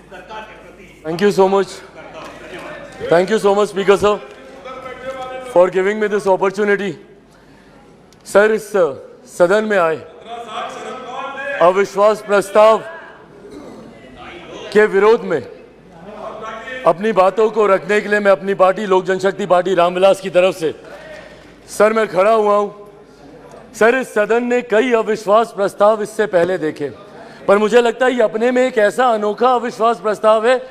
Thank you so much. Thank you so much, Speaker sir, for giving me this opportunity. Sir, इस सदन में आए अविश्वास प्रस्ताव के विरोध में अपनी बातों को रखने के लिए मैं अपनी पार्टी लोक जनशक्ति पार्टी रामविलास की तरफ से सर मैं खड़ा हुआ हूं। सर, इस सदन ने कई अविश्वास प्रस्ताव इससे पहले देखे, पर मुझे लगता है ये अपने में एक ऐसा अनोखा अविश्वास प्रस्ताव है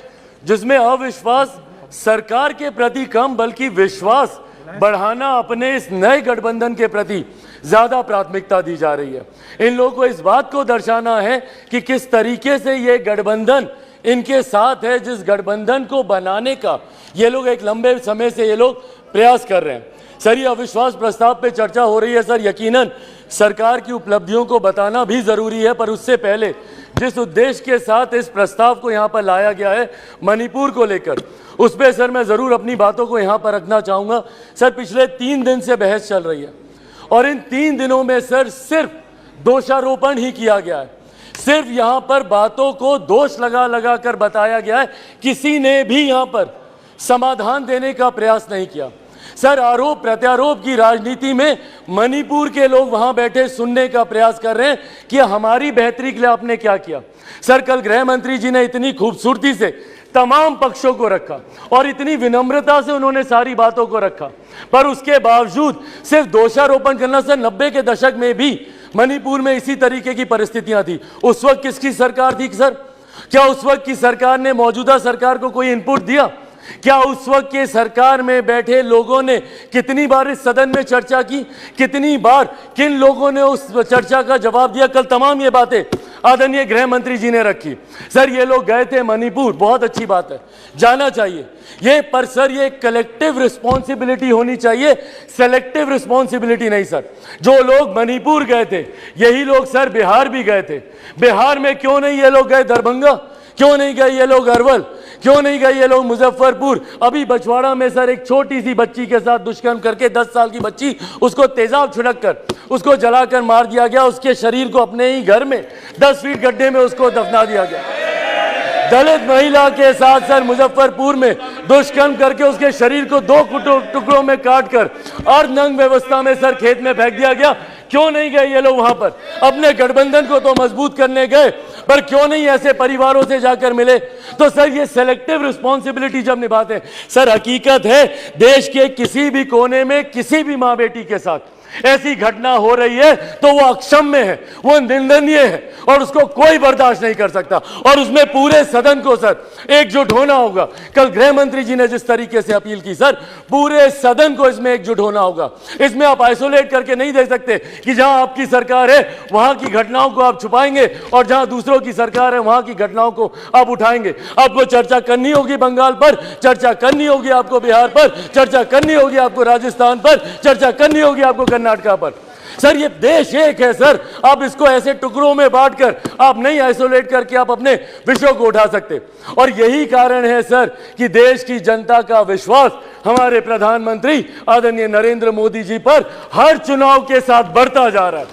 जिसमें अविश्वास सरकार के प्रति कम बल्कि विश्वास बढ़ाना अपने इस नए गठबंधन के प्रति ज्यादा प्राथमिकता दी जा रही है। इन लोगों को इस बात को दर्शाना है कि किस तरीके से ये गठबंधन इनके साथ है, जिस गठबंधन को बनाने का ये लोग एक लंबे समय से ये लोग प्रयास कर रहे हैं। सर, ये अविश्वास प्रस्ताव पे चर्चा हो रही है। सर, यकीनन सरकार की उपलब्धियों को बताना भी जरूरी है, पर उससे पहले जिस उद्देश्य के साथ इस प्रस्ताव को यहाँ पर लाया गया है मणिपुर को लेकर, उस पर सर मैं जरूर अपनी बातों को यहाँ पर रखना चाहूँगा। सर, पिछले 3 दिन से बहस चल रही है और इन 3 दिनों में सर सिर्फ दोषारोपण ही किया गया है। सिर्फ यहाँ पर बातों को दोष लगा कर बताया गया है, किसी ने भी यहाँ पर समाधान देने का प्रयास नहीं किया। सर, आरोप प्रत्यारोप की राजनीति में मणिपुर के लोग वहां बैठे सुनने का प्रयास कर रहे हैं कि हमारी बेहतरी के लिए आपने क्या किया। सर, कल गृह मंत्री जी ने इतनी खूबसूरती से तमाम पक्षों को रखा और इतनी विनम्रता से उन्होंने सारी बातों को रखा, पर उसके बावजूद सिर्फ दोषारोपण करना। सर, 90 के दशक में भी मणिपुर में इसी तरीके की परिस्थितियां थी। उस वक्त किसकी सरकार थी सर? क्या उस वक्त की सरकार ने मौजूदा सरकार को कोई इनपुट दिया? क्या उस वक्त के सरकार में बैठे लोगों ने कितनी बार इस सदन में चर्चा की? कितनी बार किन लोगों ने उस चर्चा का जवाब दिया? कल तमाम ये बातें आदरणीय गृह मंत्री जी ने रखी। सर, ये लोग गए थे मणिपुर, बहुत अच्छी बात है, जाना चाहिए ये, पर सर ये कलेक्टिव रिस्पॉन्सिबिलिटी होनी चाहिए, सेलेक्टिव रिस्पॉन्सिबिलिटी नहीं। सर, जो लोग मणिपुर गए थे यही लोग सर बिहार भी गए थे। बिहार में क्यों नहीं ये लोग गए दरभंगा? क्यों नहीं गए ये लोग अरवल? क्यों नहीं गए ये लोग मुजफ्फरपुर? अभी बछवाड़ा में सर एक छोटी सी बच्ची के साथ दुष्कर्म करके 10 साल की बच्ची, उसको तेजाब छिड़क कर उसको जलाकर मार दिया गया। उसके शरीर को अपने ही घर में 10 फीट गड्ढे में उसको दफना दिया गया। दलित महिला के साथ सर मुजफ्फरपुर में दुष्कर्म करके उसके शरीर को 2 टुकड़ों में काट कर अर्धनग्न व्यवस्था में सर खेत में फेंक दिया गया। क्यों नहीं गए ये लोग वहां पर? अपने गठबंधन को तो मजबूत करने गए, पर क्यों नहीं ऐसे परिवारों से जाकर मिले? तो सर, ये सेलेक्टिव रिस्पॉन्सिबिलिटी जब निभाते हैं, सर हकीकत है देश के किसी भी कोने में किसी भी माँ बेटी के साथ ऐसी घटना हो रही है तो वो अक्षम्य है, वो निंदनीय है और उसको कोई बर्दाश्त नहीं कर सकता, और उसमें पूरे सदन को सर एकजुट होना होगा। कल गृह मंत्री जी ने जिस तरीके से अपील की, सर पूरे सदन को इसमें एकजुट होना होगा। इसमें आप आइसोलेट करके नहीं देख सकते कि जहां आपकी सरकार है वहां की घटनाओं को आप छुपाएंगे और जहां दूसरों की सरकार है वहां की घटनाओं को आप उठाएंगे। आपको चर्चा करनी होगी बंगाल पर, चर्चा करनी होगी आपको बिहार पर, चर्चा करनी होगी आपको राजस्थान पर, चर्चा करनी होगी आपको कर्नाटका पर। सर, ये देश एक है सर, आप इसको ऐसे टुकड़ों में बांटकर आप नहीं आइसोलेट करके आप अपने विषयों को उठा सकते। और यही कारण है सर कि देश की जनता का विश्वास हमारे प्रधानमंत्री आदरणीय नरेंद्र मोदी जी पर हर चुनाव के साथ बढ़ता जा रहा है।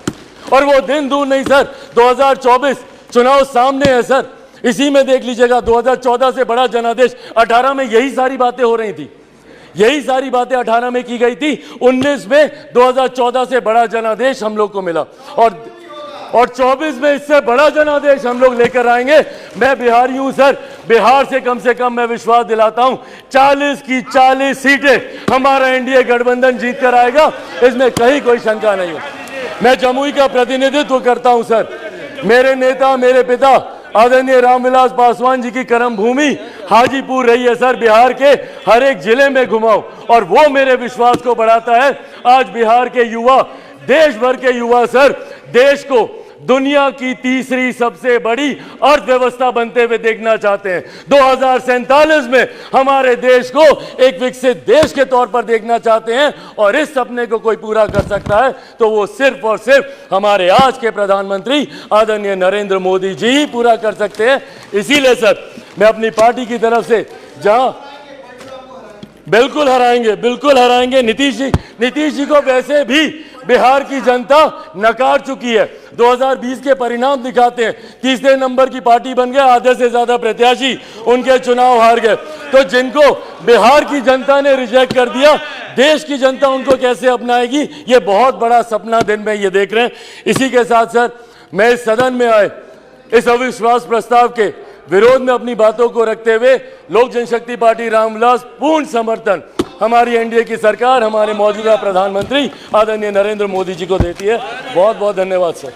और वो दिन दूर नहीं सर, 2024 चुनाव सामने है सर, इसी में देख लीजिएगा 2014 से बड़ा जनादेश 18 में यही सारी बातें हो रही थी, यही सारी बातें 18 में की गई थी। 19 में 2014 से बड़ा जनादेश हम लोग को मिला और 24 में इससे बड़ा जनादेश हम लोग लेकर आएंगे। मैं बिहारी हूं सर, बिहार से कम मैं विश्वास दिलाता हूं 40 की 40 सीटें हमारा एनडीए गठबंधन जीत कर आएगा, इसमें कहीं कोई शंका नहीं है। मैं जमुई का प्रतिनिधित्व करता हूं सर, मेरे नेता मेरे पिता आदरणीय रामविलास पासवान जी की कर्म भूमि हाजीपुर रही है सर। बिहार के हर एक जिले में घुमाओ और वो मेरे विश्वास को बढ़ाता है। आज बिहार के युवा, देश भर के युवा सर देश को दुनिया की तीसरी सबसे बड़ी अर्थव्यवस्था बनते हुए देखना चाहते हैं। 2047 में हमारे देश को एक विकसित देश के तौर पर देखना चाहते हैं, और इस सपने को कोई पूरा कर सकता है तो वो सिर्फ और सिर्फ हमारे आज के प्रधानमंत्री आदरणीय नरेंद्र मोदी जी ही पूरा कर सकते हैं। इसीलिए सर मैं अपनी पार्टी की तरफ से जहां बिल्कुल हराएंगे नीतीश जी को वैसे भी बिहार की जनता नकार चुकी है। 2020 के परिणाम दिखाते हैं। तीसरे नंबर की पार्टी बन गए, आधे से ज्यादा प्रत्याशी उनके चुनाव हार गए। तो जिनको बिहार की जनता ने रिजेक्ट कर दिया, देश की जनता उनको कैसे अपनाएगी, ये बहुत बड़ा सपना दिन में ये देख रहे हैं। इसी के साथ सर, मैं इस सदन में आए इस अविश्वास प्रस्ताव के विरोध में अपनी बातों को रखते हुए लोक जनशक्ति पार्टी रामविलास पूर्ण समर्थन हमारी एनडीए की सरकार, हमारे मौजूदा प्रधानमंत्री आदरणीय नरेंद्र मोदी जी को देती है। बहुत बहुत धन्यवाद सर।